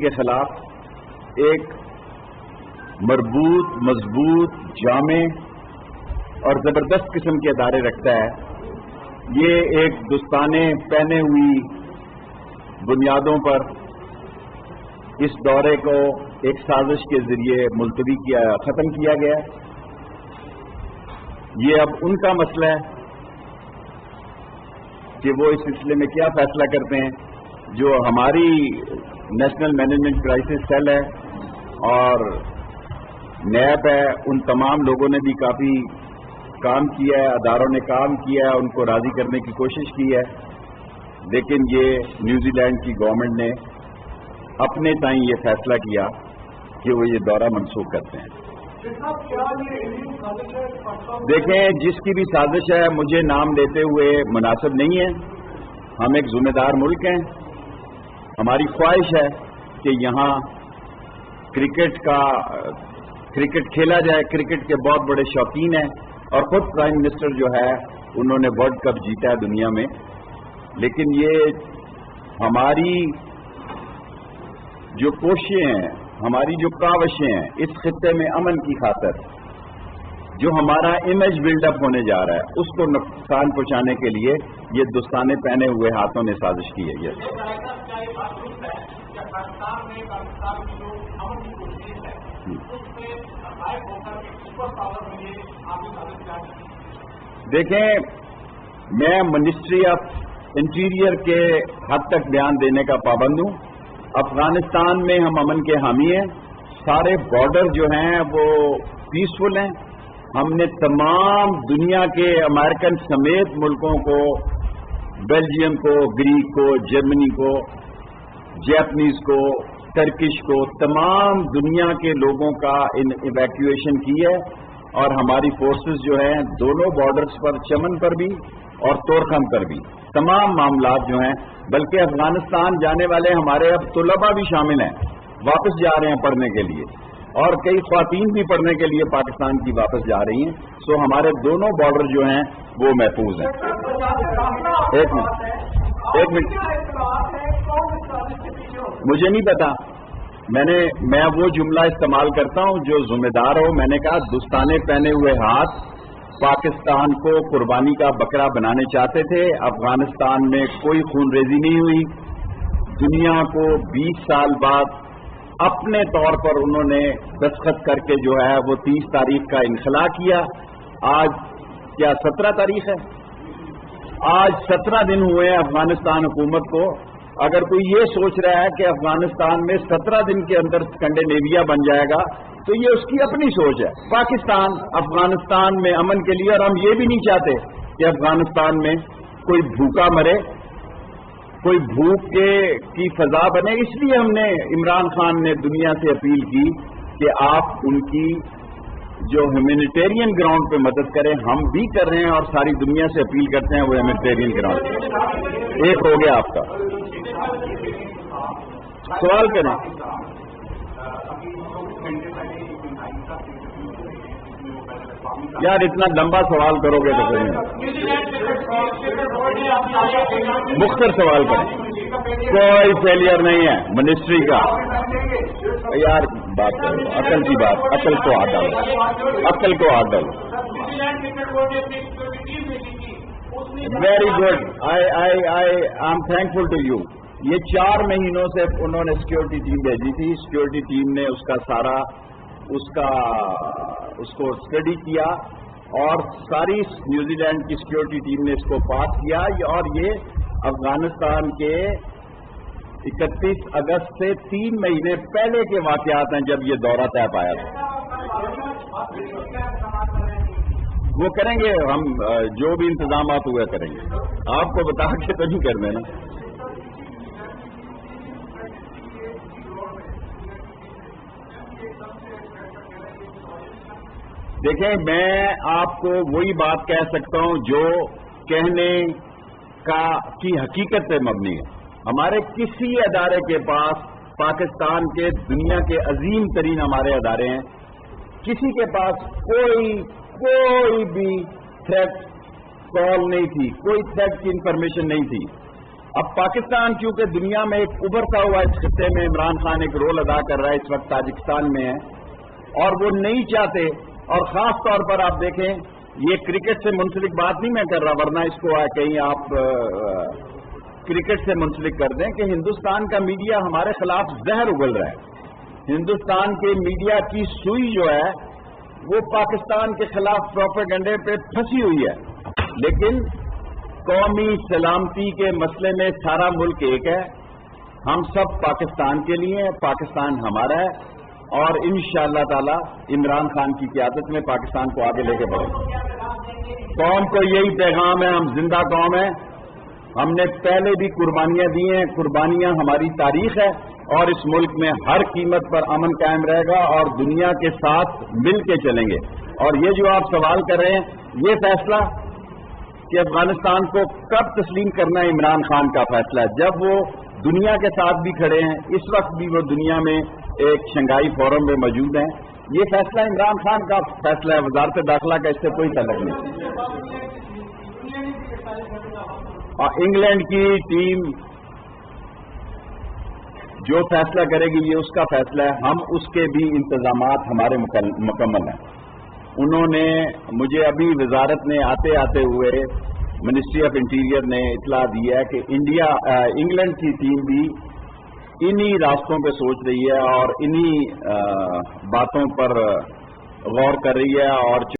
کے خلاف ایک مربوط، مضبوط، جامع اور زبردست قسم کے ادارے رکھتا ہے، یہ ایک دستانے پہنے ہوئی بنیادوں پر اس دورے کو ایک سازش کے ذریعے ملتوی کیا، ختم کیا گیا۔ یہ اب ان کا مسئلہ ہے کہ وہ اس سلسلے میں کیا فیصلہ کرتے ہیں۔ جو ہماری نیشنل مینجمنٹ کرائسس سیل ہے اور نیب ہے، ان تمام لوگوں نے بھی کافی کام کیا ہے، اداروں نے کام کیا ہے، ان کو راضی کرنے کی کوشش کی ہے، لیکن یہ نیوزی لینڈ کی گورنمنٹ نے اپنے تائیں یہ فیصلہ کیا کہ وہ یہ دورہ منسوخ کرتے ہیں۔ دیکھیں، جس کی بھی سازش ہے مجھے نام لیتے ہوئے مناسب نہیں ہے۔ ہم ایک ذمہ دار ملک ہیں، ہماری خواہش ہے کہ یہاں کرکٹ کھیلا جائے، کرکٹ کے بہت بڑے شوقین ہیں اور خود پرائم منسٹر جو ہے انہوں نے ورلڈ کپ جیتا ہے دنیا میں، لیکن یہ ہماری جو کوششیں ہیں، ہماری جو کاوشیں ہیں اس خطے میں امن کی خاطر، جو ہمارا امیج بلڈ اپ ہونے جا رہا ہے، اس کو نقصان پہنچانے کے لیے یہ دستانے پہنے ہوئے ہاتھوں نے سازش کی ہے۔ دیکھیں، میں منسٹری آف انٹیریئر کے حد تک بیان دینے کا پابند ہوں۔ افغانستان میں ہم امن کے حامی ہیں، سارے بارڈر جو ہیں وہ پیسفل ہیں۔ ہم نے تمام دنیا کے امریکن سمیت ملکوں کو، بیلجیم کو، گریک کو، جرمنی کو، جیپنیز کو، ٹرکش کو، تمام دنیا کے لوگوں کا ایویکویشن کی ہے، اور ہماری فورسز جو ہیں دونوں بارڈرز پر، چمن پر بھی اور تورخم پر بھی، تمام معاملات جو ہیں، بلکہ افغانستان جانے والے ہمارے اب طلباء بھی شامل ہیں، واپس جا رہے ہیں پڑھنے کے لیے، اور کئی خواتین بھی پڑھنے کے لیے پاکستان کی واپس جا رہی ہیں۔ سو ہمارے دونوں بارڈر جو ہیں وہ محفوظ ہیں۔ ایک منٹ، مجھے نہیں پتا، میں وہ جملہ استعمال کرتا ہوں جو ذمہ دار ہو۔ میں نے کہا دستانے پہنے ہوئے ہاتھ پاکستان کو قربانی کا بکرا بنانے چاہتے تھے۔ افغانستان میں کوئی خون ریزی نہیں ہوئی۔ دنیا کو 20 سال بعد اپنے طور پر انہوں نے دستخط کر کے جو ہے وہ 30 تاریخ کا انخلا کیا۔ آج کیا 17 تاریخ ہے؟ آج 17 دن ہوئے ہیں افغانستان حکومت کو۔ اگر کوئی یہ سوچ رہا ہے کہ افغانستان میں 17 دن کے اندر اسکینڈینیویا بن جائے گا تو یہ اس کی اپنی سوچ ہے۔ پاکستان افغانستان میں امن کے لیے، اور ہم یہ بھی نہیں چاہتے کہ افغانستان میں کوئی بھوکا مرے، کوئی بھوک کی فضا بنے، اس لیے ہم نے عمران خان نے دنیا سے اپیل کی کہ آپ ان کی جو ہیومینیٹیرین گراؤنڈ پہ مدد کریں۔ ہم بھی کر رہے ہیں اور ساری دنیا سے اپیل کرتے ہیں وہ ہیومینیٹیرین گراؤنڈ پہ۔ ایک ہو گیا آپ کا سوال کریں۔ یار اتنا لمبا سوال کرو گے تو مختصر سوال کریں۔ کوئی فیلئر نہیں ہے منسٹری کا۔ یار بات کرو، عقل کی بات، عقل کو ہاتھ ڈالو، عقل کو ہاتھ ڈالو۔ Very good, I am thankful to you. یہ 4 مہینوں سے انہوں نے سیکورٹی ٹیم بھیجی تھی، سیکورٹی ٹیم نے اس کو اسٹڈی کیا اور ساری نیوزی لینڈ کی سیکورٹی ٹیم نے اس کو پاس کیا، اور یہ افغانستان کے 31 اگست سے 3 مہینے پہلے کے واقعات ہیں جب یہ دورہ طے پایا تھا۔ وہ کریں گے، ہم جو بھی انتظامات ہوئے کریں گے، آپ کو بتا کے تو نہیں کر دینا۔ دیکھیں، میں آپ کو وہی بات کہہ سکتا ہوں جو کہنے کی حقیقت پہ مبنی ہے۔ ہمارے کسی ادارے کے پاس، پاکستان کے دنیا کے عظیم ترین ہمارے ادارے ہیں، کسی کے پاس کوئی بھی تھریٹ کال نہیں تھی، کوئی تھریٹ کی انفارمیشن نہیں تھی۔ اب پاکستان کیونکہ دنیا میں ایک ابھرتا ہوا اس خطے میں عمران خان ایک رول ادا کر رہا ہے، اس وقت تاجکستان میں ہے اور وہ نہیں چاہتے، اور خاص طور پر آپ دیکھیں یہ کرکٹ سے منسلک بات نہیں میں کر رہا، ورنہ اس کو کہیں آپ کرکٹ سے منسلک کر دیں کہ ہندوستان کا میڈیا ہمارے خلاف زہر اگل رہا ہے۔ ہندوستان کے میڈیا کی سوئی جو ہے وہ پاکستان کے خلاف پروپیگنڈے پہ پھنسی ہوئی ہے، لیکن قومی سلامتی کے مسئلے میں سارا ملک ایک ہے، ہم سب پاکستان کے لیے ہیں، پاکستان ہمارا ہے، اور انشاءاللہ تعالی عمران خان کی قیادت میں پاکستان کو آگے لے کے بڑھیں گے۔ قوم کو یہی پیغام ہے، ہم زندہ قوم ہیں، ہم نے پہلے بھی قربانیاں دی ہیں، قربانیاں ہماری تاریخ ہے، اور اس ملک میں ہر قیمت پر امن قائم رہے گا اور دنیا کے ساتھ مل کے چلیں گے۔ اور یہ جو آپ سوال کر رہے ہیں، یہ فیصلہ کہ افغانستان کو کب تسلیم کرنا ہے عمران خان کا فیصلہ ہے، جب وہ دنیا کے ساتھ بھی کھڑے ہیں، اس وقت بھی وہ دنیا میں ایک شنگھائی فورم میں موجود ہیں۔ یہ فیصلہ عمران خان کا فیصلہ ہے، وزارت داخلہ کا اس سے کوئی تعلق نہیں۔ انگلینڈ کی ٹیم جو فیصلہ کرے گی یہ اس کا فیصلہ ہے، ہم اس کے بھی انتظامات ہمارے مکمل ہیں۔ انہوں نے مجھے ابھی وزارت نے آتے آتے ہوئے منسٹری آف انٹیریئر نے اطلاع دی ہے کہ انگلینڈ کی ٹیم بھی انہی راستوں پہ سوچ رہی ہے اور انہی باتوں پر غور کر رہی ہے، اور